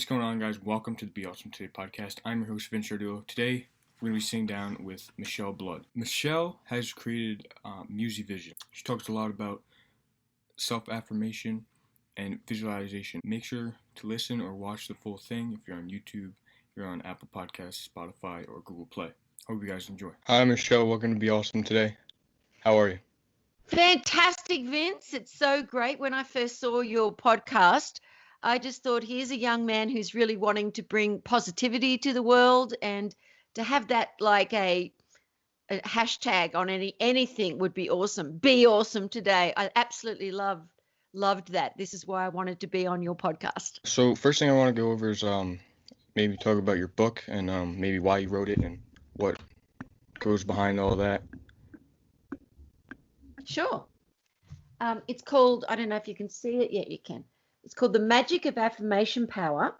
What's going on, guys? Welcome to the Be Awesome Today podcast. I'm your host, Vince Duo. Today, we're going to be sitting down with Michele Blood. Michele has created Musivision. She talks a lot about self-affirmation and visualization. Make sure to listen or watch the full thing if you're on YouTube, if you're on Apple Podcasts, Spotify, or Google Play. Hope you guys enjoy. Hi, Michele. Welcome to Be Awesome Today. How are you? Fantastic, Vince. It's so great. When I first saw your podcast, I just thought, here's a young man who's really wanting to bring positivity to the world, and to have that like a hashtag on anything would be awesome. Be awesome today. I absolutely loved that. This is why I wanted to be on your podcast. So first thing I want to go over is maybe talk about your book and maybe why you wrote it and what goes behind all that. Sure. It's called, I don't know if you can see it yet. You can. It's called The Magic of Affirmation Power.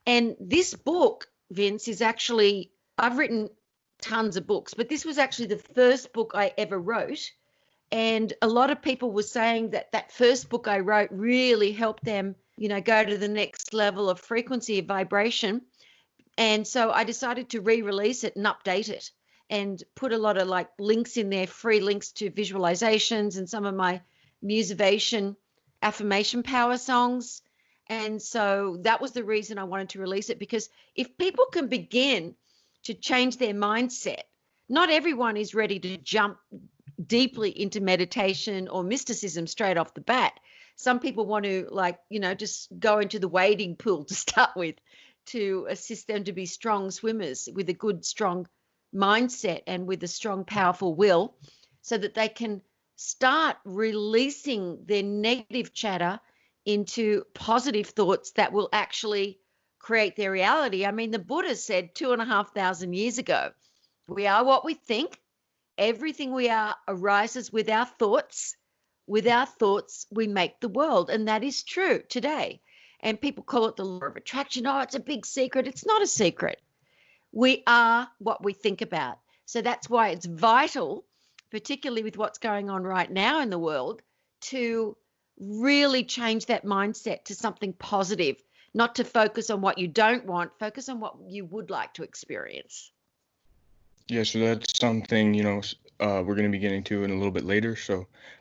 And this book, Vince, is actually, I've written tons of books, but this was actually the first book I ever wrote. And a lot of people were saying that that first book I wrote really helped them, go to the next level of frequency of vibration. And so I decided to re-release it and update it and put a lot of like links in there, free links to visualizations and some of my Musivision affirmation power songs. And so that was the reason I wanted to release it, because if people can begin to change their mindset, not everyone is ready to jump deeply into meditation or mysticism straight off the bat. Some people want to just go into the wading pool to start with, to assist them to be strong swimmers with a good, strong mindset and with a strong, powerful will, so that they can start releasing their negative chatter into positive thoughts that will actually create their reality. I mean, the Buddha said 2,500 years ago, we are what we think. Everything we are arises with our thoughts. With our thoughts, we make the world. And that is true today. And people call it the law of attraction. Oh, it's a big secret. It's not a secret. We are what we think about. So that's why it's vital, particularly with what's going on right now in the world, to really change that mindset to something positive, not to focus on what you don't want, focus on what you would like to experience. Yeah, so that's something, we're going to be getting to in a little bit later.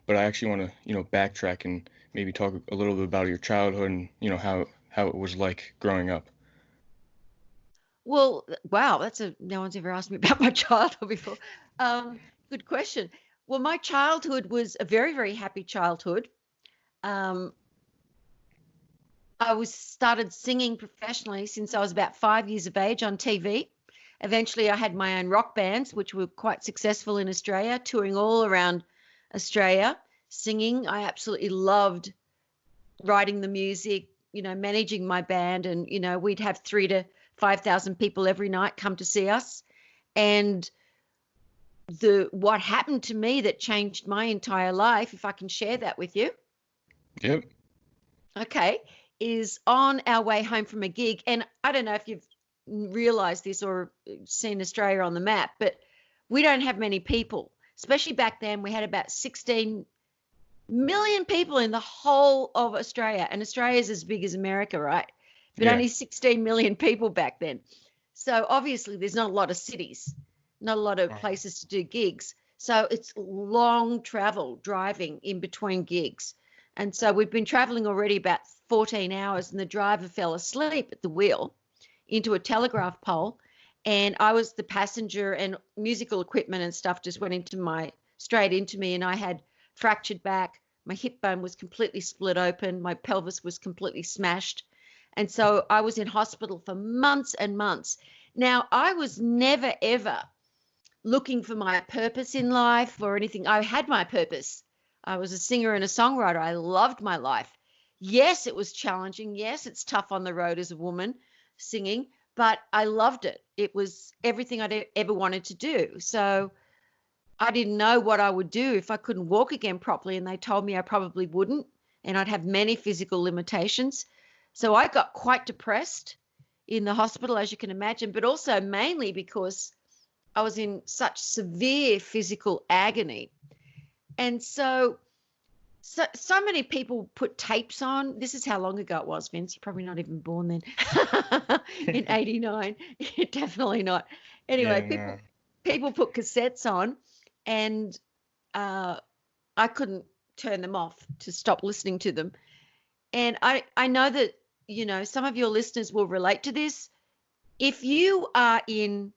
But I actually want to, backtrack and maybe talk a little bit about your childhood and, how it was like growing up. Well, wow, no one's ever asked me about my childhood before. Good question. Well, my childhood was a very, very happy childhood. I started singing professionally since I was about 5 years of age on TV. Eventually, I had my own rock bands, which were quite successful in Australia, touring all around Australia, singing. I absolutely loved writing the music, managing my band, and, we'd have 3,000 to 5,000 people every night come to see us. And what happened to me that changed my entire life, if I can share that with you. Yep. Okay, is on our way home from a gig. And I don't know if you've realized this or seen Australia on the map, but we don't have many people, especially back then. We had about 16 million people in the whole of Australia, and Australia is as big as America, right? But only 16 million people back then. So obviously there's not a lot of cities, not a lot of places to do gigs. So it's long travel driving in between gigs. And so we've been traveling already about 14 hours, and the driver fell asleep at the wheel into a telegraph pole. And I was the passenger, and musical equipment and stuff just went straight into me. And I had fractured back. My hip bone was completely split open. My pelvis was completely smashed. And so I was in hospital for months and months. Now, I was never, ever looking for my purpose in life or anything. I had my purpose. I was a singer and a songwriter. I loved my life. Yes, it was challenging. Yes, it's tough on the road as a woman singing, but I loved it. It was everything I'd ever wanted to do. So I didn't know what I would do if I couldn't walk again properly, and they told me I probably wouldn't, and I'd have many physical limitations. So I got quite depressed in the hospital, as you can imagine, but also mainly because I was in such severe physical agony. And so So many people put tapes on. This is how long ago it was, Vince. You're probably not even born then. In '89. Definitely not. Anyway, Yeah, people no. people put cassettes on, and uh, I couldn't turn them off to stop listening to them. And I know that, some of your listeners will relate to this. If you are in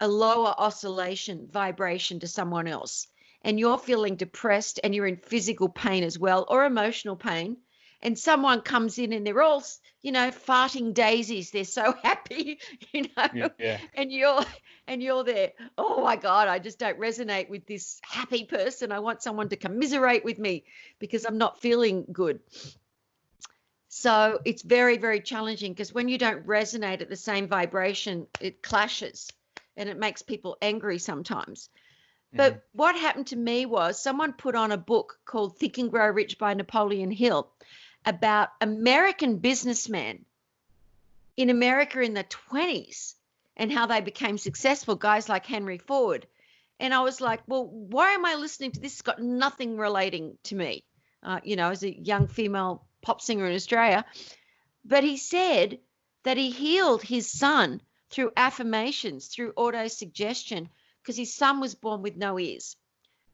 a lower oscillation vibration to someone else and you're feeling depressed and you're in physical pain as well, or emotional pain, and someone comes in and they're all, farting daisies, they're so happy, Yeah. and you're there, oh my god, I just don't resonate with this happy person, I want someone to commiserate with me because I'm not feeling good. So it's very, very challenging because when you don't resonate at the same vibration, it clashes and it makes people angry sometimes. Hmm. But what happened to me was someone put on a book called Think and Grow Rich by Napoleon Hill about American businessmen in America in the 20s and how they became successful, guys like Henry Ford. And I was like, well, why am I listening to this? It's got nothing relating to me, as a young female pop singer in Australia. But he said that he healed his son through affirmations, through auto-suggestion, because his son was born with no ears.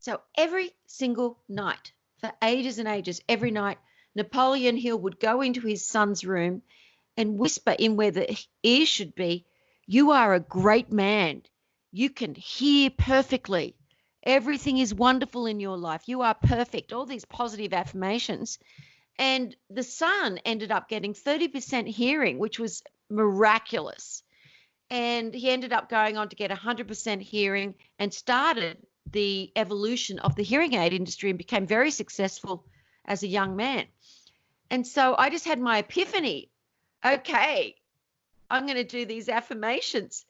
So every single night, for ages and ages, every night, Napoleon Hill would go into his son's room and whisper in where the ears should be, "You are a great man. You can hear perfectly. Everything is wonderful in your life. You are perfect." All these positive affirmations. And the son ended up getting 30% hearing, which was miraculous. And he ended up going on to get 100% hearing and started the evolution of the hearing aid industry and became very successful as a young man. And so I just had my epiphany. Okay, I'm going to do these affirmations.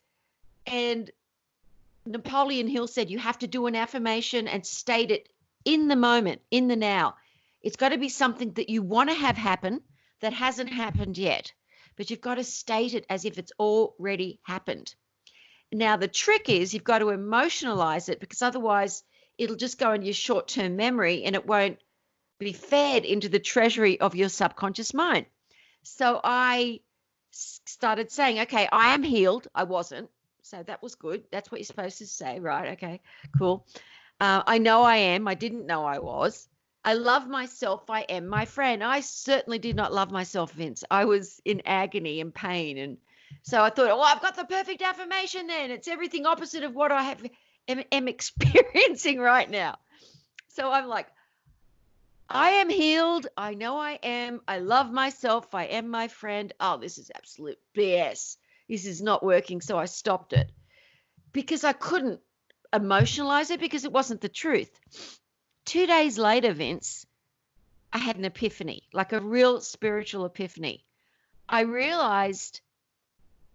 And Napoleon Hill said you have to do an affirmation and state it in the moment, in the now. It's got to be something that you want to have happen that hasn't happened yet, but you've got to state it as if it's already happened. Now, the trick is you've got to emotionalize it because otherwise it'll just go in your short-term memory and it won't be fed into the treasury of your subconscious mind. So I started saying, okay, I am healed. I wasn't. So that was good. That's what you're supposed to say, right? Okay, cool. I know I am. I didn't know I was. I love myself. I am my friend. I certainly did not love myself, Vince. I was in agony and pain. And so I thought, oh, I've got the perfect affirmation then. It's everything opposite of what I am experiencing right now. So I'm like, I am healed. I know I am. I love myself. I am my friend. Oh, this is absolute BS. This is not working. So I stopped it because I couldn't emotionalize it because it wasn't the truth. 2 days later, Vince, I had an epiphany, like a real spiritual epiphany. I realized,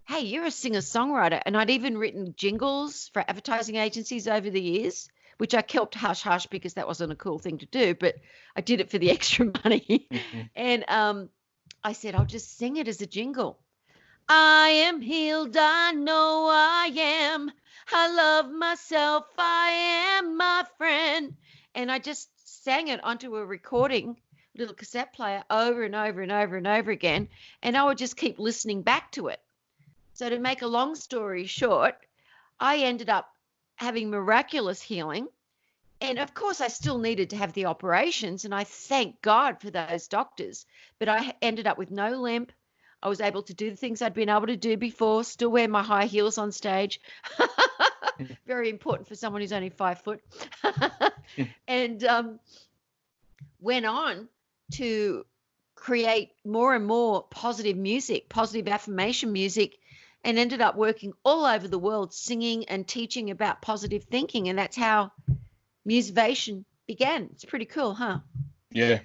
hey, you're a singer-songwriter. And I'd even written jingles for advertising agencies over the years, which I kept hush hush because that wasn't a cool thing to do, but I did it for the extra money. Hmm. And I said, I'll just sing it as a jingle. I am healed, I know I am. I love myself, I am my friend. And I just sang it onto a recording, little cassette player, over and over and over and over again. And I would just keep listening back to it. So, to make a long story short, I ended up having miraculous healing. And of course, I still needed to have the operations, and I thank God for those doctors. But I ended up with no limp. I was able to do the things I'd been able to do before, still wear my high heels on stage. Very important for someone who's only 5 foot. And went on to create more and more positive music, positive affirmation music, and ended up working all over the world singing and teaching about positive thinking. And that's how Musivation began. It's pretty cool, huh? Yeah.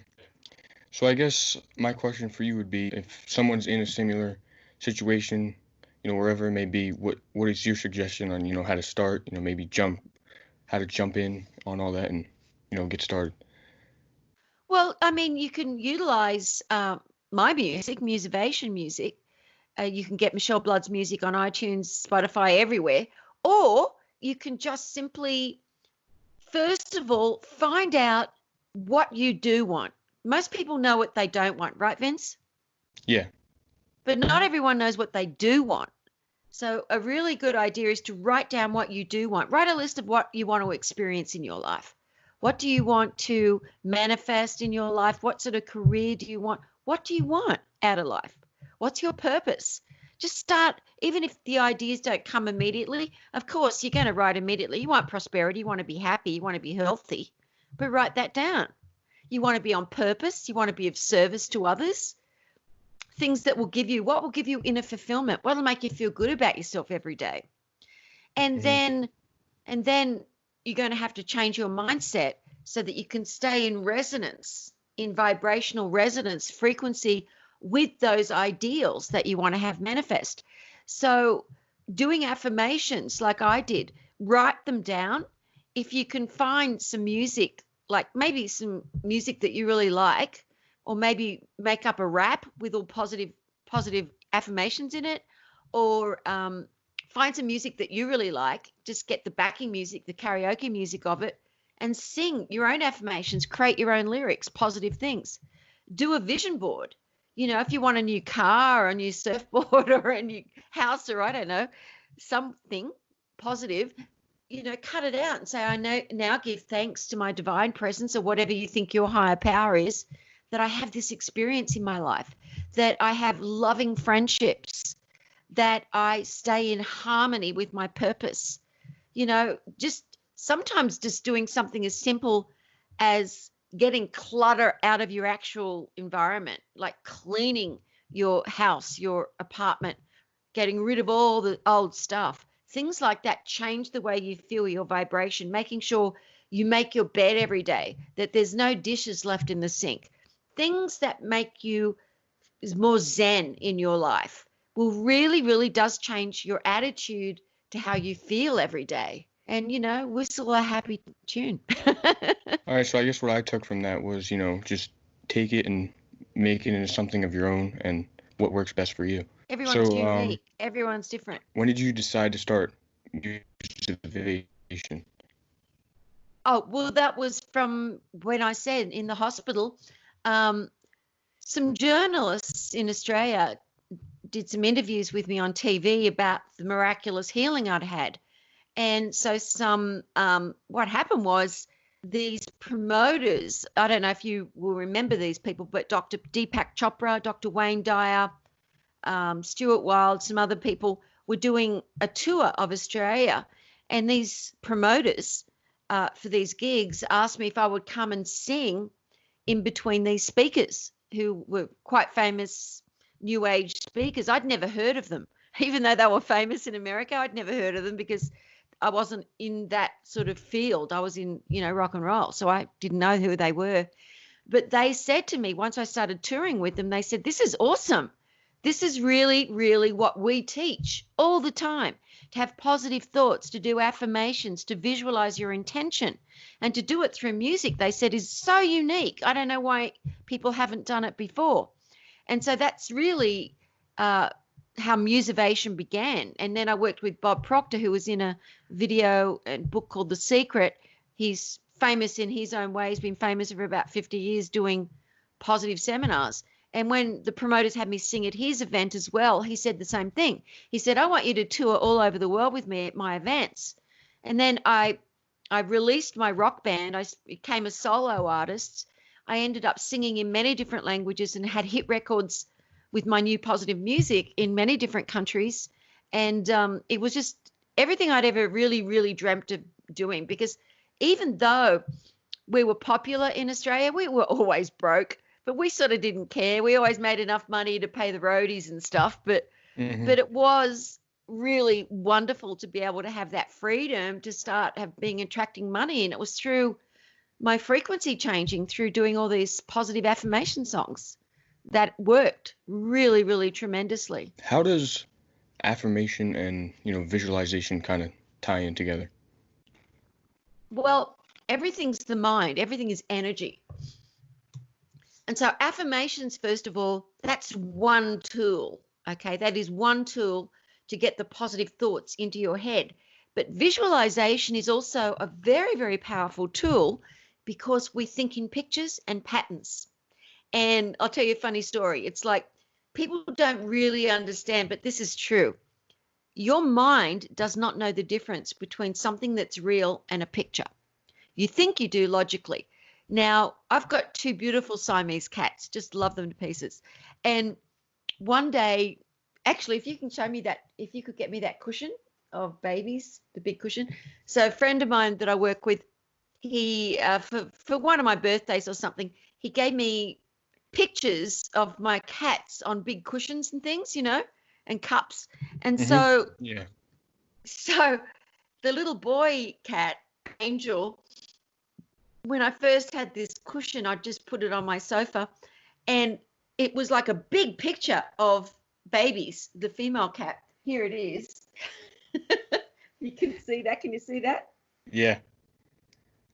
So I guess my question for you would be, if someone's in a similar situation, wherever it may be, what is your suggestion on, how to start, maybe how to jump in on all that and, get started? Well, I mean, you can utilize my music, Musivation music. You can get Michele Blood's music on iTunes, Spotify, everywhere. Or you can just simply, first of all, find out what you do want. Most people know what they don't want, right, Vince? Yeah. But not everyone knows what they do want. So a really good idea is to write down what you do want. Write a list of what you want to experience in your life. What do you want to manifest in your life? What sort of career do you want? What do you want out of life? What's your purpose? Just start, even if the ideas don't come immediately. Of course, you're going to write immediately. You want prosperity, you want to be happy, you want to be healthy, but write that down. You want to be on purpose, you want to be of service to others. Things that will give you, what will give you inner fulfillment? What will make you feel good about yourself every day? And Hmm. then you're going to have to change your mindset so that you can stay in resonance, in vibrational resonance frequency with those ideals that you want to have manifest. So doing affirmations like I did, write them down. If you can find some music, like maybe some music that you really like, or maybe make up a rap with all positive affirmations in it, or find some music that you really like, just get the backing music, the karaoke music of it, and sing your own affirmations, create your own lyrics, positive things. Do a vision board. You know, if you want a new car or a new surfboard or a new house, or I don't know, something positive, cut it out and say, I know now give thanks to my divine presence or whatever you think your higher power is, that I have this experience in my life, that I have loving friendships, that I stay in harmony with my purpose. Just sometimes just doing something as simple as getting clutter out of your actual environment, like cleaning your house, your apartment, getting rid of all the old stuff. Things like that change the way you feel, your vibration, making sure you make your bed every day, that there's no dishes left in the sink. Things that make you more zen in your life will really, really does change your attitude to how you feel every day. And, whistle a happy tune. All right, so I guess what I took from that was, just take it and make it into something of your own and what works best for you. Everyone's So, unique. Everyone's different. when did you decide to start motivation? Oh, well, that was from when I said in the hospital. Um, some journalists in Australia did some interviews with me on TV about the miraculous healing I'd had. And so what happened was these promoters, I don't know if you will remember these people, but Dr. Deepak Chopra, Dr. Wayne Dyer, Stuart Wilde, some other people were doing a tour of Australia. And these promoters for these gigs asked me if I would come and sing in between these speakers who were quite famous new age speakers. I'd never heard of them. Even though they were famous in America, I'd never heard of them because I wasn't in that sort of field. I was in, rock and roll. So I didn't know who they were. But they said to me, once I started touring with them, they said, this is awesome. This is really, really what we teach all the time, to have positive thoughts, to do affirmations, to visualize your intention, and to do it through music, they said, is so unique. I don't know why people haven't done it before. And so that's really how Musivation began. And then I worked with Bob Proctor, who was in a video and book called The Secret. He's famous in his own way. He's been famous for about 50 years doing positive seminars. And when the promoters had me sing at his event as well, he said the same thing. He said, I want you to tour all over the world with me at my events. And then I released my rock band. I became a solo artist. I ended up singing in many different languages and had hit records with my new positive music in many different countries. And it was just everything I'd ever really, really dreamt of doing, because even though we were popular in Australia, we were always broke, but we sort of didn't care. We always made enough money to pay the roadies and stuff. But it was really wonderful to be able to have that freedom to start attracting money. And it was through my frequency changing, through doing all these positive affirmation songs, that worked really, really tremendously. How does affirmation and, visualization kind of tie in together? Well, everything's the mind, everything is energy. And so affirmations, first of all, that's one tool. Okay, that is one tool to get the positive thoughts into your head. But visualization is also a very, very powerful tool because we think in pictures and patterns. And I'll tell you a funny story. It's like people don't really understand, but this is true. Your mind does not know the difference between something that's real and a picture. You think you do logically. Now, I've got two beautiful Siamese cats, just love them to pieces. And one day, actually, if you can show me that, if you could get me that cushion of babies, the big cushion. So a friend of mine that I work with, he, for one of my birthdays or something, he gave me pictures of my cats on big cushions and things, and cups. And Hmm. so, Yeah. so the little boy cat, Angel, when I first had this cushion, I just put it on my sofa, and it was like a big picture of babies, the female cat. Here it is. You can see that. Can you see that? Yeah.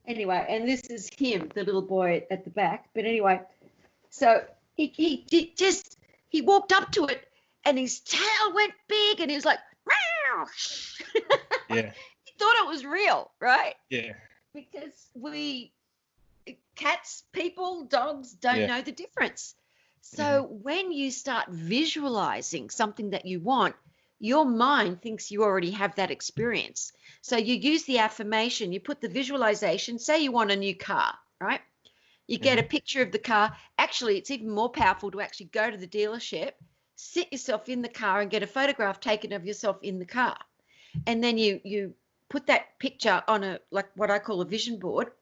Anyway, and this is him, the little boy at the back. But anyway, so he walked up to it, and his tail went big, and he was like, meow. Yeah. He thought it was real, right? Yeah. Because cats, people, dogs don't Yeah. know the difference. Hmm. So when you start visualizing something that you want, your mind thinks you already have that experience. So you use the affirmation, you put the visualization, say you want a new car, right? You get a Hmm. picture of the car. Actually, it's even more powerful to actually go to the dealership, sit yourself in the car and get a photograph taken of yourself in the car. And then you put that picture on a, like what I call a vision board,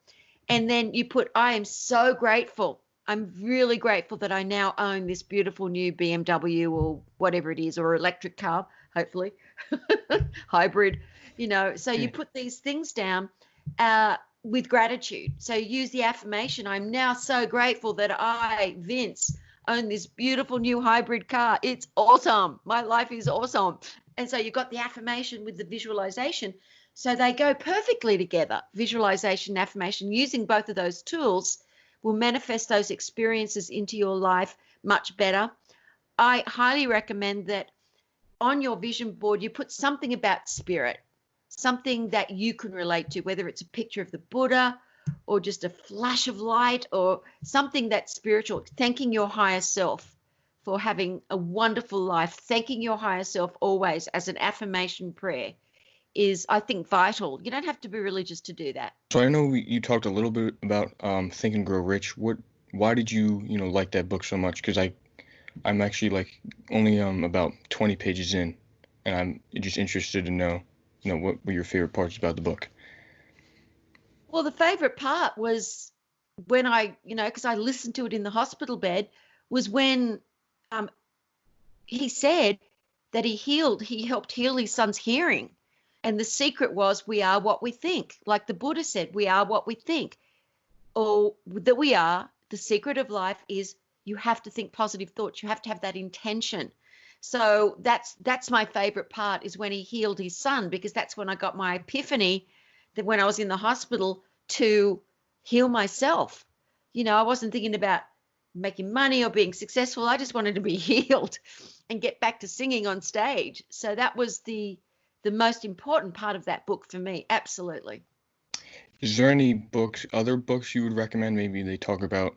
and then you put, I am so grateful. I'm really grateful that I now own this beautiful new BMW or whatever it is, or electric car, hopefully, hybrid, So you Yeah. put these things down with gratitude. So use the affirmation. I'm now so grateful that I, Vince, own this beautiful new hybrid car. It's awesome. My life is awesome. And so you've got the affirmation with the visualization. So they go perfectly together. Visualization and affirmation, using both of those tools will manifest those experiences into your life much better. I highly recommend that on your vision board, you put something about spirit, something that you can relate to, whether it's a picture of the Buddha or just a flash of light or something that's spiritual, thanking your higher self for having a wonderful life, thanking your higher self always as an affirmation prayer is, I think, vital. You don't have to be religious to do that. So I know you talked a little bit about Think and Grow Rich. Why did you, like that book so much? Because I'm actually like only about 20 pages in, and I'm just interested to know, what were your favorite parts about the book? Well, the favorite part was when because I listened to it in the hospital bed, was when um, he said that he helped heal his son's hearing. And the secret was, we are what we think. Like the Buddha said, we are what we think. Or that we are, the secret of life is you have to think positive thoughts. You have to have that intention. So that's my favorite part, is when he healed his son, because that's when I got my epiphany that when I was in the hospital, to heal myself. I wasn't thinking about making money or being successful. I just wanted to be healed and get back to singing on stage. So that was the most important part of that book for me. Absolutely. Is there any other books you would recommend? Maybe they talk about,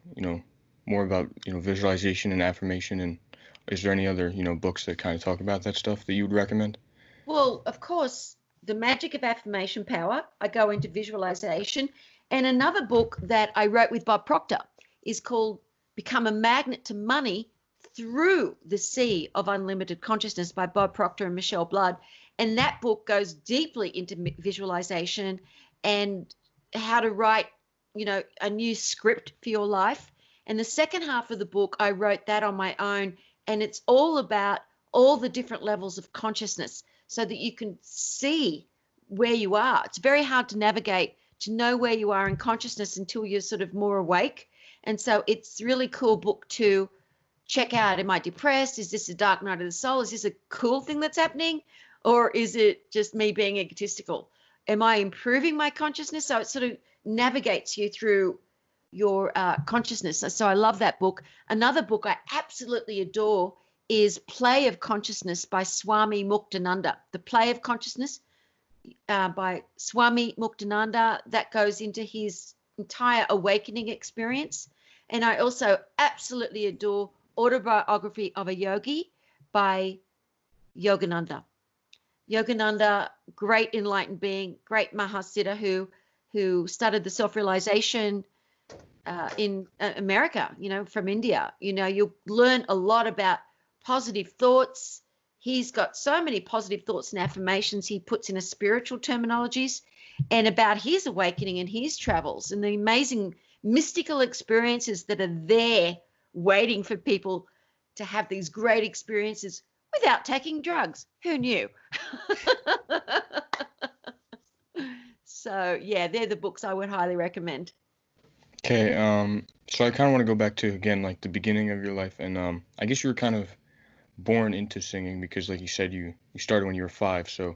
more about, visualization and affirmation, and is there any other, books that kind of talk about that stuff that you would recommend? Well, of course, The Magic of Affirmation Power. I go into visualization. And another book that I wrote with Bob Proctor is called Become a Magnet to Money Through the Sea of Unlimited Consciousness by Bob Proctor and Michele Blood. And that book goes deeply into visualization and how to write, a new script for your life. And the second half of the book, I wrote that on my own. And it's all about all the different levels of consciousness so that you can see where you are. It's very hard to navigate, to know where you are in consciousness until you're sort of more awake. And so it's a really cool book to check out. Am I depressed? Is this a dark night of the soul? Is this a cool thing that's happening? Or is it just me being egotistical? Am I improving my consciousness? So it sort of navigates you through your consciousness. So I love that book. Another book I absolutely adore is Play of Consciousness by Swami Muktananda. The Play of Consciousness by Swami Muktananda, that goes into his entire awakening experience. And I also absolutely adore Autobiography of a Yogi by Yogananda. Yogananda, great enlightened being, great Mahasiddha who started the self-realization in America, from India. You'll learn a lot about positive thoughts. He's got so many positive thoughts and affirmations he puts in a spiritual terminologies, and about his awakening and his travels and the amazing mystical experiences that are there waiting for people to have these great experiences without taking drugs. Who knew? So, yeah, they're the books I would highly recommend. Okay, so I kind of want to go back to again like the beginning of your life, and I guess you were kind of born into singing because, like you said, you started when you were 5. So,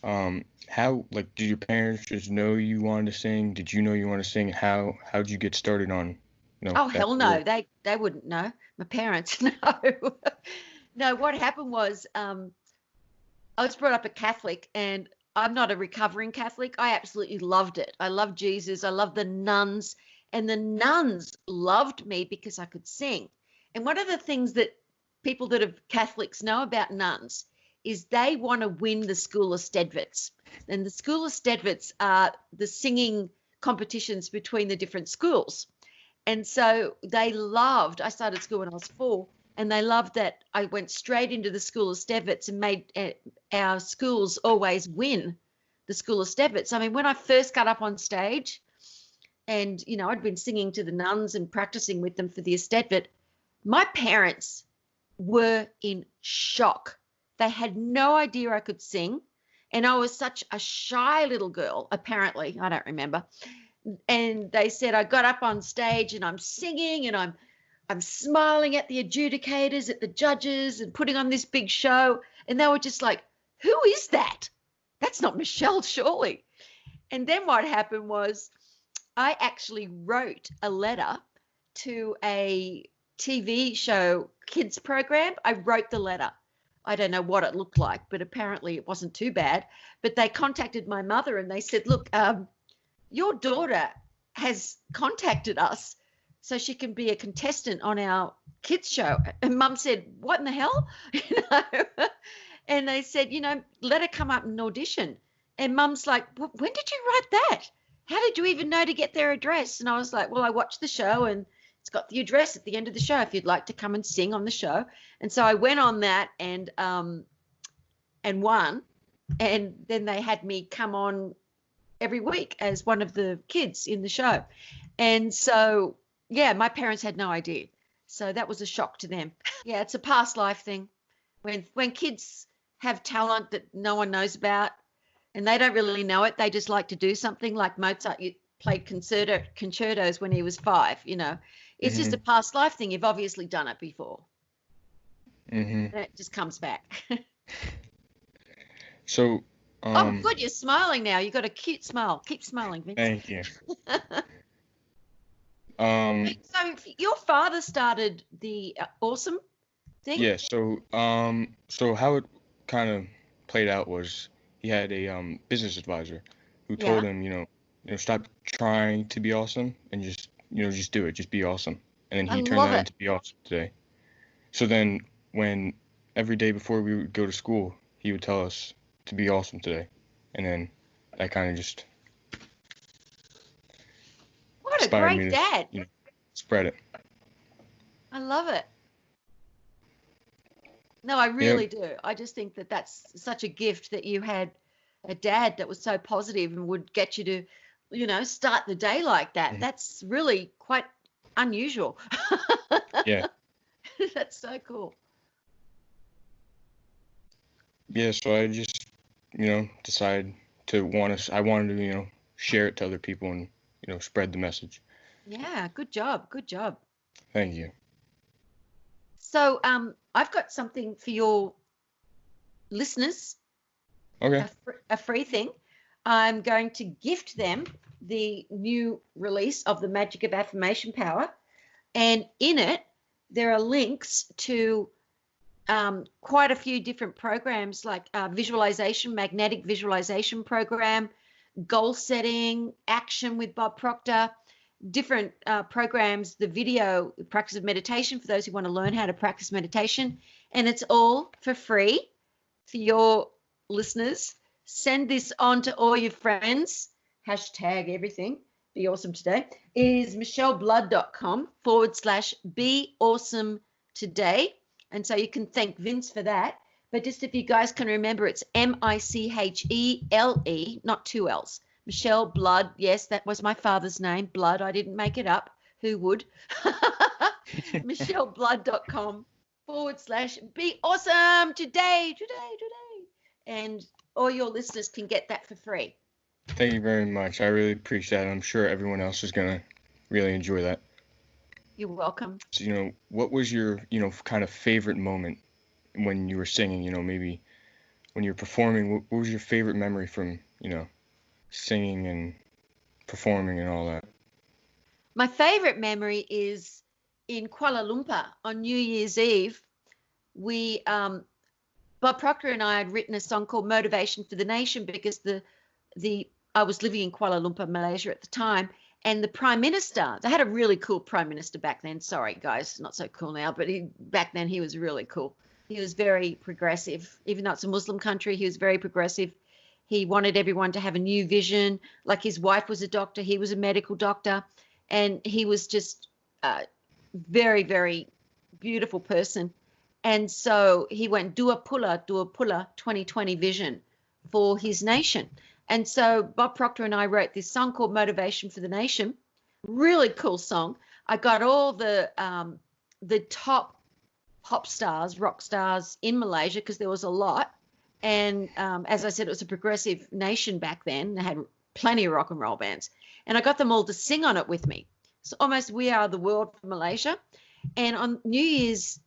how like did your parents just know you wanted to sing? Did you know you wanted to sing? How'd you get started on, Oh, that hell no. career? They wouldn't know. My parents, no. No, what happened was I was brought up a Catholic, and I'm not a recovering Catholic. I absolutely loved it. I loved Jesus. I loved the nuns, and the nuns loved me because I could sing. And one of the things that people that are Catholics know about nuns is they want to win the School of Stedvits. And the School of Stedvits are the singing competitions between the different schools. And so I started school when I was 4, and they loved that I went straight into the School of Stevitts and made our schools always win the School of Stevitts. I mean, when I first got up on stage and, I'd been singing to the nuns and practicing with them for the Stedvitt, my parents were in shock. They had no idea I could sing. And I was such a shy little girl, apparently. I don't remember. And they said I got up on stage and I'm singing and I'm smiling at the adjudicators, at the judges, and putting on this big show. And they were just like, who is that? That's not Michele, surely. And then what happened was I actually wrote a letter to a TV show kids program. I wrote the letter. I don't know what it looked like, but apparently it wasn't too bad. But they contacted my mother and they said, look, your daughter has contacted us so she can be a contestant on our kids show. And Mum said, what in the hell? And they said, let her come up and audition. And Mum's like, when did you write that? How did you even know to get their address? And I was like, well, I watched the show and it's got the address at the end of the show if you'd like to come and sing on the show. And so I went on that and won. And then they had me come on every week as one of the kids in the show. And so, yeah, my parents had no idea. So that was a shock to them. Yeah, it's a past life thing. When kids have talent that no one knows about and they don't really know it, they just like to do something like Mozart played concertos when he was 5, It's just a past life thing. You've obviously done it before. And it just comes back. So, oh, good. You're smiling now. You've got a cute smile. Keep smiling, Vince. thank you. So your father started the awesome thing? Yeah, so how it kind of played out was he had a business advisor who told him, stop trying to be awesome and just do it, just be awesome. And then he turned that into Be Awesome Today. So then when every day before we would go to school, he would tell us to be awesome today. And then that kind of just what a inspired great me dad. to, spread it. I love it. No, I really do. I just think that that's such a gift that you had a dad that was so positive and would get you to, start the day like that. That's really quite unusual. Yeah. That's so cool. Yeah, so I just, decided I wanted to, share it to other people and, spread the message. Yeah, good job. Good job. Thank you. So I've got something for your listeners. Okay. A free thing. I'm going to gift them the new release of The Magic of Affirmation Power. And in it, there are links to quite a few different programs like magnetic visualization program, goal setting, action with Bob Proctor, different programs, the video practice of meditation for those who want to learn how to practice meditation. And it's all for free for your listeners. Send this on to all your friends. Hashtag everything. Be awesome today. It is micheleblood.com/be awesome today. And so you can thank Vince for that. But just if you guys can remember, it's Michele, not two L's. Michele Blood. Yes, that was my father's name, Blood. I didn't make it up. Who would? micheleblood.com/be awesome today. And all your listeners can get that for free. Thank you very much. I really appreciate it. I'm sure everyone else is going to really enjoy that. You're welcome. So, what was your, kind of favorite moment when you were singing, maybe when you were performing? What was your favorite memory from, singing and performing and all that? My favorite memory is in Kuala Lumpur on New Year's Eve. We, Bob Proctor and I had written a song called Motivation for the Nation because I was living in Kuala Lumpur, Malaysia at the time, and the Prime Minister, they had a really cool Prime Minister back then. Sorry, guys, not so cool now, but back then he was really cool. He was very progressive. Even though it's a Muslim country, he was very progressive. He wanted everyone to have a new vision. Like his wife was a doctor, he was a medical doctor, and he was just a very, very beautiful person. And so he went Dua Pula 2020 vision for his nation. And so Bob Proctor and I wrote this song called Motivation for the Nation. Really cool song. I got all the top pop stars, rock stars in Malaysia because there was a lot. And as I said, it was a progressive nation back then. They had plenty of rock and roll bands. And I got them all to sing on it with me. So almost We Are the World for Malaysia. And on New Year's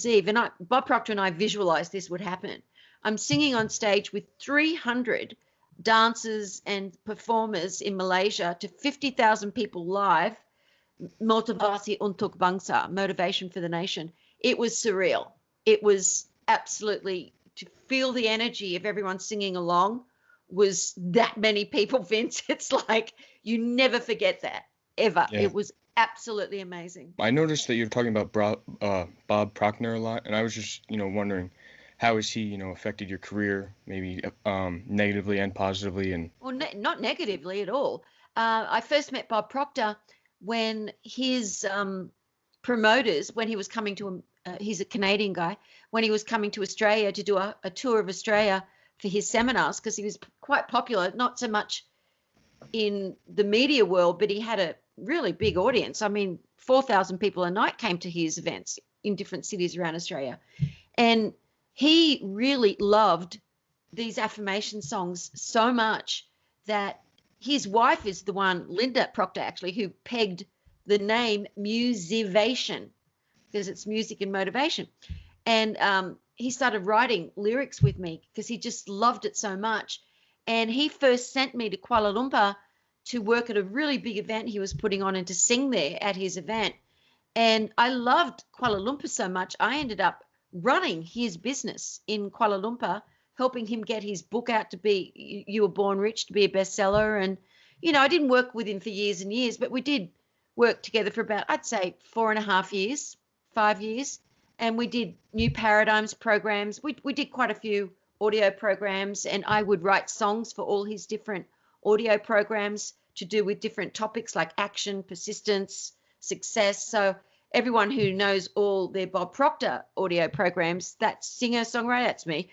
Eve, and Bob Proctor and I visualized this would happen. I'm singing on stage with 300 dancers and performers in Malaysia to 50,000 people live. Motivasi untuk Bangsa, Motivation for the Nation. It was surreal. It was absolutely, to feel the energy of everyone singing along was that many people, Vince. It's like you never forget that, ever. Yeah. It was absolutely amazing. I noticed that you're talking about Bob Proctor a lot, and I was just, wondering, how has he, affected your career, maybe negatively and positively? And Well, not negatively at all. I first met Bob Proctor when his promoters, when he was coming to, he's a Canadian guy, when he was coming to Australia to do a tour of Australia for his seminars, because he was quite popular, not so much in the media world, but he had a really big audience. I mean, 4,000 people a night came to his events in different cities around Australia. And he really loved these affirmation songs so much that his wife is the one, Linda Proctor actually, who pegged the name Musivation because it's music and motivation. And he started writing lyrics with me because he just loved it so much. And he first sent me to Kuala Lumpur to work at a really big event he was putting on and to sing there at his event. And I loved Kuala Lumpur so much, I ended up running his business in Kuala Lumpur, helping him get his book out to be You Were Born Rich, to be a bestseller. And, I didn't work with him for years and years, but we did work together for about, I'd say, 4.5 years, 5 years. And we did New Paradigms programs. We did quite a few audio programs, and I would write songs for all his different audio programs to do with different topics like action, persistence, success. So everyone who knows all their Bob Proctor audio programs, that's singer-songwriter, that's me,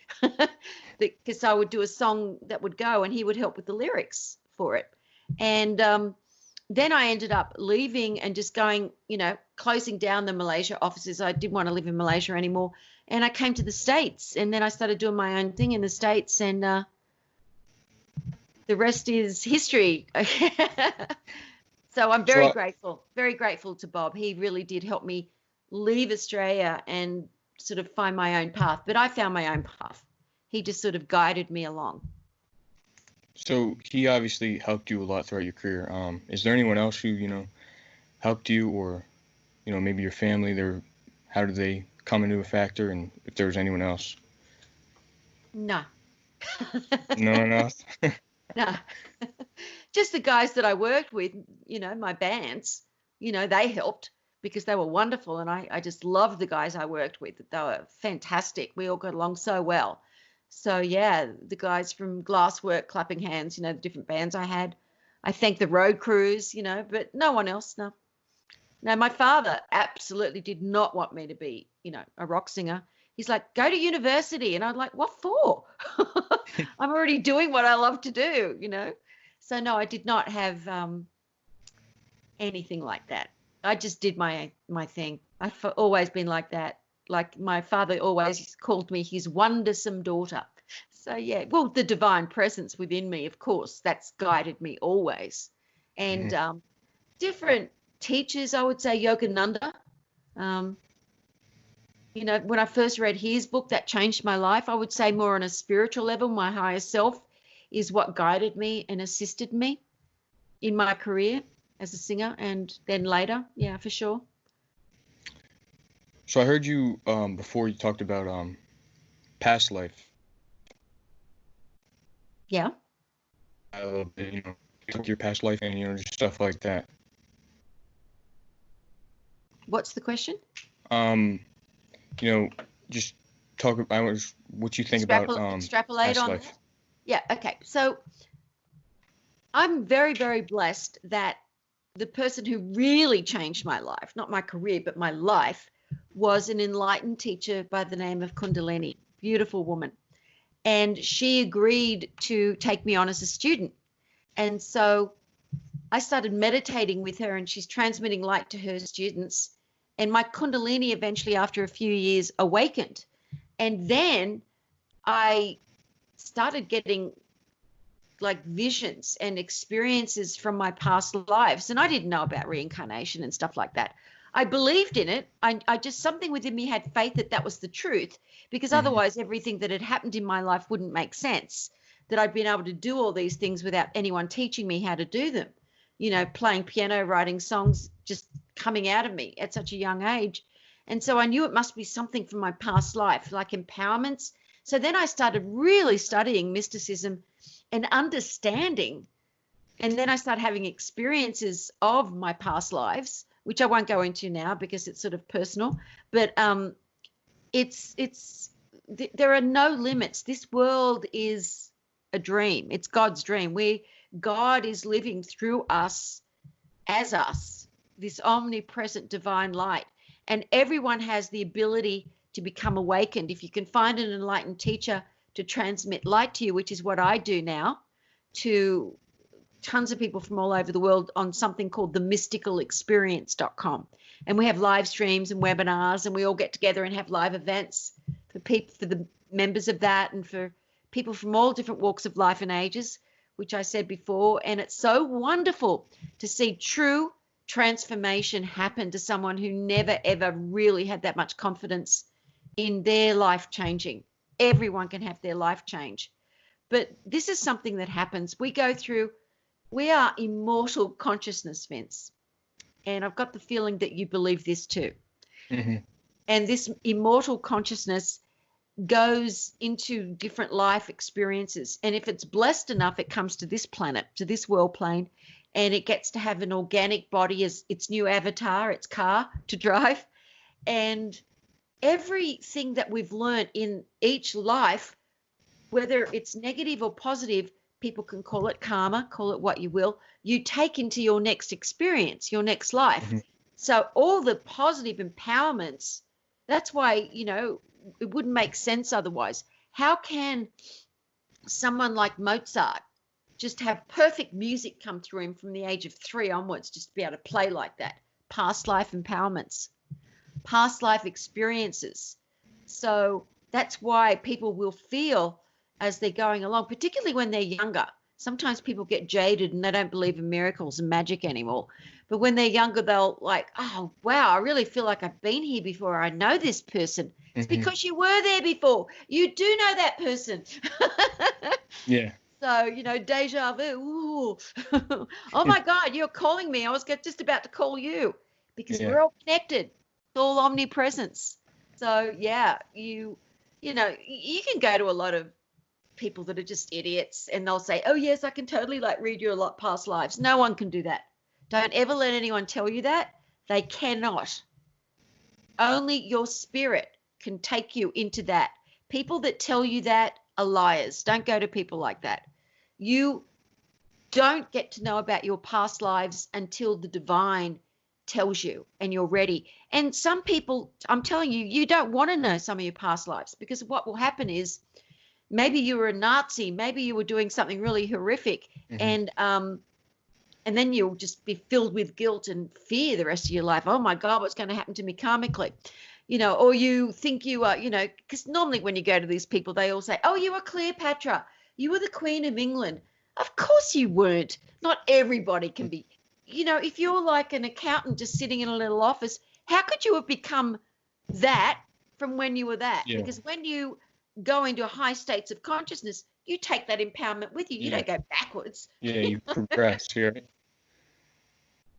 because I would do a song that would go and he would help with the lyrics for it. And then I ended up leaving and just going, closing down the Malaysia offices. I didn't want to live in Malaysia anymore. And I came to the States, and then I started doing my own thing in the States, and the rest is history. So I'm very grateful to Bob. He really did help me leave Australia and sort of find my own path. But I found my own path. He just sort of guided me along. So he obviously helped you a lot throughout your career. Is there anyone else who, helped you, or, maybe your family? How did they come into a factor, and if there was anyone else? No. No one else? No, just the guys that I worked with, my bands, they helped because they were wonderful. And I just loved the guys I worked with. They were fantastic. We all got along so well. So, yeah, the guys from Glasswork, Clapping Hands, the different bands I had. I thank the road crews, but no one else, no. No, my father absolutely did not want me to be, a rock singer. He's like, go to university. And I'm like, what for? I'm already doing what I love to do. So, no, I did not have anything like that. I just did my thing. I've always been like that. Like my father always called me his wondersome daughter. So, yeah, well, the divine presence within me, of course, that's guided me always. And different teachers, I would say Yogananda. Um, when I first read his book, that changed my life. I would say more on a spiritual level, my higher self is what guided me and assisted me in my career as a singer, and then later, yeah, for sure. So I heard you before you talked about past life. Yeah. A little bit, your past life and just stuff like that. What's the question? Just talk about what you think extrapolate past on life. that. Yeah. Okay. So I'm very, very blessed that the person who really changed my life, not my career, but my life, was an enlightened teacher by the name of Kundalini. Beautiful woman. And she agreed to take me on as a student. And so I started meditating with her, and she's transmitting light to her students. And my Kundalini eventually, after a few years, awakened. And then I started getting like visions and experiences from my past lives. And I didn't know about reincarnation and stuff like that. I believed in it. I just, something within me had faith that that was the truth, because otherwise everything that had happened in my life wouldn't make sense, that I'd been able to do all these things without anyone teaching me how to do them, playing piano, writing songs, just coming out of me at such a young age. And so I knew it must be something from my past life, like empowerments. So then I started really studying mysticism and understanding. And then I started having experiences of my past lives, which I won't go into now because it's sort of personal. But there are no limits. This world is a dream. It's God's dream. God is living through us as us, this omnipresent divine light. And everyone has the ability to become awakened. If you can find an enlightened teacher to transmit light to you, which is what I do now, to tons of people from all over the world on something called the mysticalexperience.com. And we have live streams and webinars, and we all get together and have live events for people, for the members of that, and for people from all different walks of life and ages, which I said before. And it's so wonderful to see true transformation happen to someone who never, ever really had that much confidence in their life changing. Everyone can have their life change. But this is something that happens. We are immortal consciousness, Vince. And I've got the feeling that you believe this too. Mm-hmm. And this immortal consciousness goes into different life experiences. And if it's blessed enough, it comes to this planet, to this world plane, and it gets to have an organic body as its new avatar, its car to drive. And everything that we've learned in each life, whether it's negative or positive, people can call it karma, call it what you will, you take into your next experience, your next life. Mm-hmm. So all the positive empowerments, that's why, it wouldn't make sense otherwise. How can someone like Mozart just have perfect music come through him from the age of 3 onwards, just to be able to play like that? Past life empowerments, past life experiences. So that's why people will feel as they're going along, particularly when they're younger. Sometimes people get jaded and they don't believe in miracles and magic anymore. But when they're younger, they'll like, oh, wow, I really feel like I've been here before. I know this person. It's because you were there before. You do know that person. Yeah. So, deja vu. Ooh. Oh, my God, you're calling me. I was just about to call you, because we're all connected. It's all omnipresence. So, yeah, you can go to a lot of people that are just idiots, and they'll say, oh yes, I can totally like read your past lives. No one can do that. Don't ever let anyone tell you that. They cannot. Only your spirit can take you into that. People that tell you that are liars. Don't go to people like that. You don't get to know about your past lives until the divine tells you and you're ready. And some people, I'm telling you, you don't want to know some of your past lives, because what will happen is maybe you were a Nazi, maybe you were doing something really horrific, Hmm. and then you'll just be filled with guilt and fear the rest of your life. Oh my God, what's going to happen to me karmically? Or you think you are, because normally when you go to these people, they all say, oh, you were Cleopatra. You were the Queen of England. Of course you weren't. Not everybody can be. If you're like an accountant just sitting in a little office, how could you have become that from when you were that? Yeah. Because when you go into high states of consciousness, you take that empowerment with you. You Yeah. don't go backwards. Yeah. You progress here.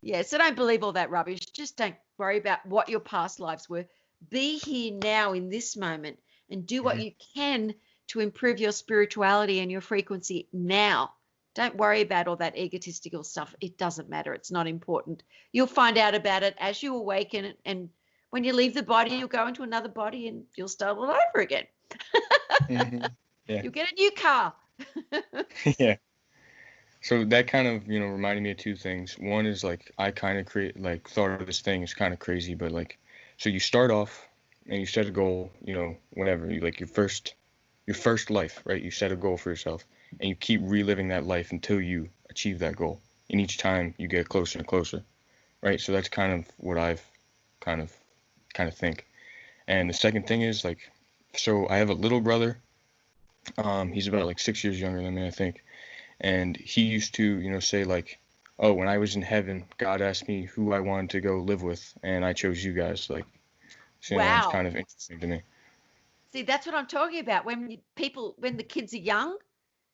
Yeah, so don't believe all that rubbish. Just don't worry about what your past lives were. Be here now in this moment and do what Hmm. you can to improve your spirituality and your frequency now. Don't worry about all that egotistical stuff. It doesn't matter. It's not important. You'll find out about it as you awaken. And when you leave the body, you'll go into another body and you'll start all over again. Hmm. Yeah. You'll get a new car. Yeah. So that kind of, reminded me of two things. One is like I kind of thought of this thing as kind of crazy, but like, so you start off and you set a goal, whenever you like your first life, right? You set a goal for yourself and you keep reliving that life until you achieve that goal. And each time you get closer and closer, right? So that's kind of what I've kind of think. And the second thing is like, so I have a little brother. He's about like 6 years younger than me, I think. And he used to, say like, "Oh, when I was in heaven, God asked me who I wanted to go live with, and I chose you guys." Like, so, it's Wow. kind of interesting to me. See, that's what I'm talking about. When the kids are young,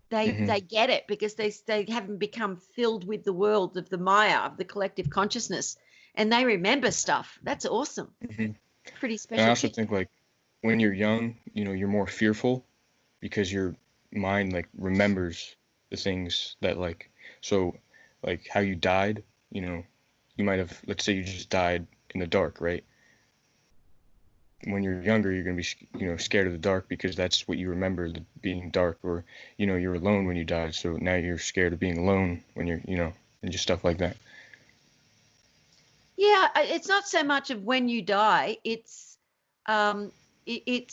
they Hmm. they get it because they haven't become filled with the world of the Maya, of the collective consciousness, and they remember stuff. That's awesome. Hmm. Pretty And I special. also think like when you're young, you're more fearful because your mind like remembers the things that like, so like how you died, you know, you might have, let's say you just died in the dark, right? When you're younger, you're going to be, scared of the dark because that's what you remember, being dark, or, you're alone when you died. So now you're scared of being alone when you're, and just stuff like that. Yeah, it's not so much of when you die. It's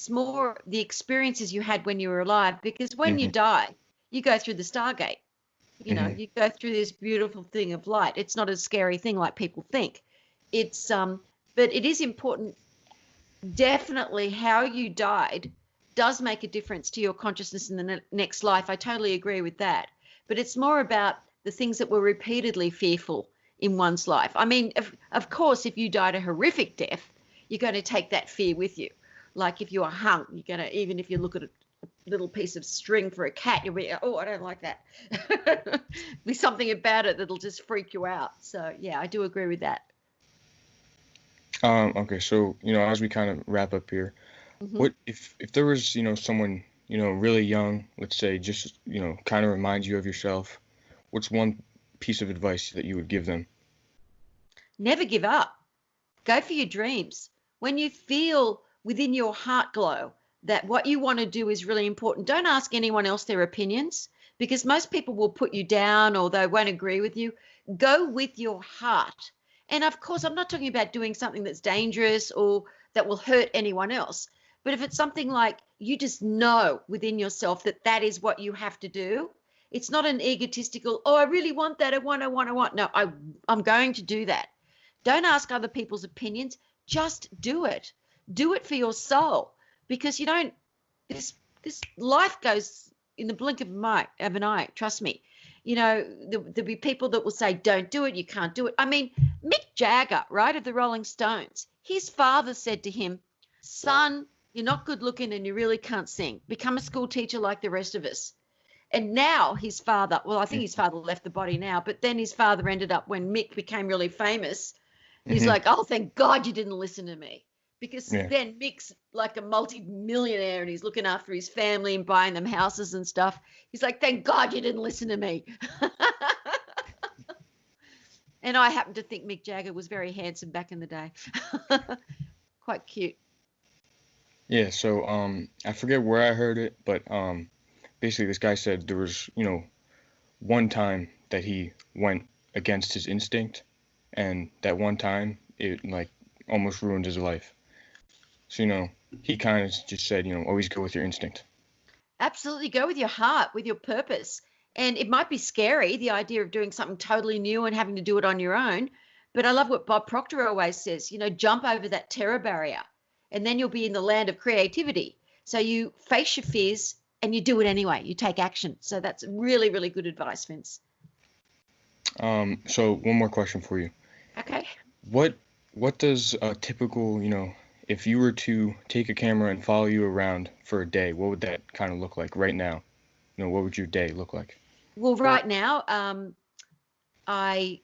more the experiences you had when you were alive. Because when you Hmm. die, you go through the Stargate. Hmm. You go through this beautiful thing of light. It's not a scary thing like people think. It's but it is important. Definitely how you died does make a difference to your consciousness in the next life. I totally agree with that. But it's more about the things that were repeatedly fearful in one's life. I mean, of course, if you died a horrific death, you're going to take that fear with you. Like if you are hung, you're going to, even if you look at a little piece of string for a cat, you'll be, oh, I don't like that. Be something about it that'll just freak you out. So, yeah, I do agree with that. Okay, so, as we kind of wrap up here, Hmm. what if there was, someone, really young, let's say, just, kind of reminds you of yourself, what's one piece of advice that you would give them? Never give up. Go for your dreams. When you feel within your heart glow that what you want to do is really important, don't ask anyone else their opinions, because most people will put you down or they won't agree with you. Go with your heart. And of course, I'm not talking about doing something that's dangerous or that will hurt anyone else. But if it's something like you just know within yourself that that is what you have to do, it's not an egotistical, oh, I really want that. I want. No, I'm going to do that. Don't ask other people's opinions. Just do it. Do it for your soul, because you don't. This life goes in the blink of an eye. Trust me. There'll be people that will say, "Don't do it. You can't do it." I mean, Mick Jagger, right, of the Rolling Stones. His father said to him, "Son, you're not good looking and you really can't sing. Become a school teacher like the rest of us." And now his father, well, I think his father left the body now, but then his father ended up, when Mick became really famous, he's Mm-hmm. like, oh, thank God you didn't listen to me. because Yeah. then Mick's like a multi-millionaire and he's looking after his family and buying them houses and stuff. He's like, thank God you didn't listen to me. And I happen to think Mick Jagger was very handsome back in the day. Quite cute. Yeah, so I forget where I heard it, but basically this guy said there was, one time that he went against his instinct, and that one time it like almost ruined his life. So, he kind of just said, always go with your instinct. Absolutely. Go with your heart, with your purpose. And it might be scary, the idea of doing something totally new and having to do it on your own. But I love what Bob Proctor always says, jump over that terror barrier and then you'll be in the land of creativity. So you face your fears and you do it anyway. You take action. So that's really, really good advice, Vince. So one more question for you. Okay. What does a typical, if you were to take a camera and follow you around for a day, what would that kind of look like right now? What would your day look like? Well, right now, I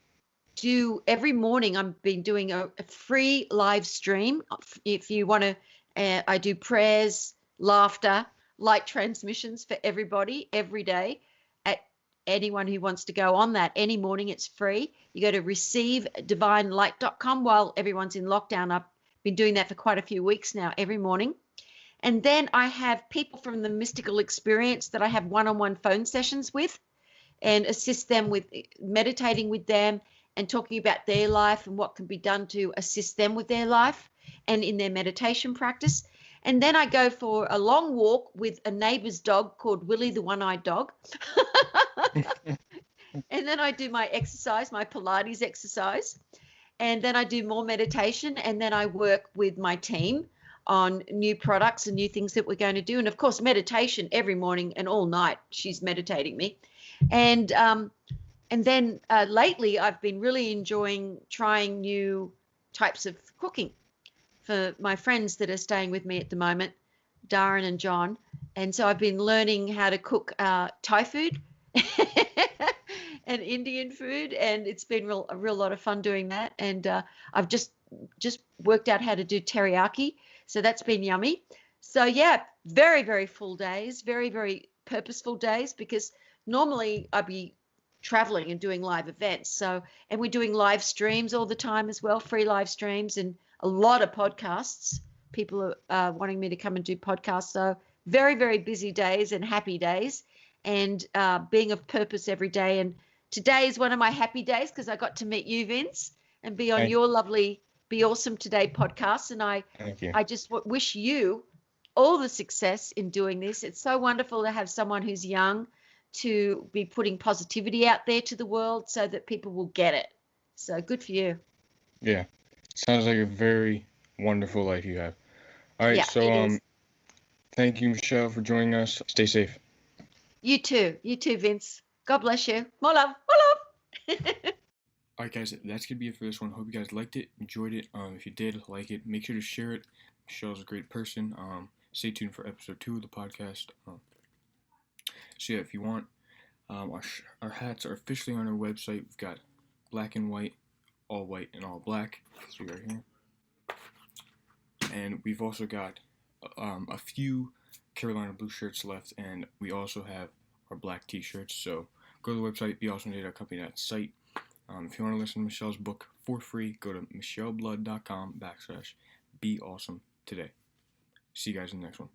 do every morning. I've been doing a free live stream. If you want to, I do prayers, laughter, light transmissions for everybody every day. At anyone who wants to go on that any morning, it's free. You go to receivedivinelight.com while everyone's in lockdown. I've been doing that for quite a few weeks now, every morning. And then I have people from the mystical experience that I have one-on-one phone sessions with and assist them with meditating with them and talking about their life and what can be done to assist them with their life and in their meditation practice. And then I go for a long walk with a neighbor's dog called Willie the One-Eyed Dog. And then I do my exercise, my Pilates exercise. And then I do more meditation. And then I work with my team on new products and new things that we're going to do. And of course, meditation every morning and all night. She's meditating me. And then lately, I've been really enjoying trying new types of cooking for my friends that are staying with me at the moment, Darren and John. And so I've been learning how to cook Thai food and Indian food, and it's been a real lot of fun doing that. And I've just worked out how to do teriyaki, so that's been yummy. So yeah, very, very full days, very, very purposeful days, because normally I'd be traveling and doing live events. So, and we're doing live streams all the time as well, free live streams and a lot of podcasts. People are wanting me to come and do podcasts. So very, very busy days and happy days, and being of purpose every day. And today is one of my happy days because I got to meet you, Vince, and be on your lovely Be Awesome Today podcast. And I just wish you all the success in doing this. It's so wonderful to have someone who's young to be putting positivity out there to the world so that people will get it. So good for you. Yeah. Sounds like a very wonderful life you have. All right, Yeah, so thank you, Michelle, for joining us. Stay safe. You too, Vince. God bless you. More love, more love. All right, guys, that's gonna be it for this one. Hope you guys liked it, enjoyed it. If you did like it, make sure to share it. Michelle's a great person. Stay tuned for episode 2 of the podcast. So yeah, if you want, our hats are officially on our website. We've got black and white, all white, and all black. So right here. And we've also got a few Carolina blue shirts left, and we also have our black t-shirts. So go to the website, beawesomeday.company.site. If you want to listen to Michelle's book for free, go to micheleblood.com/beawesomeToday. See you guys in the next one.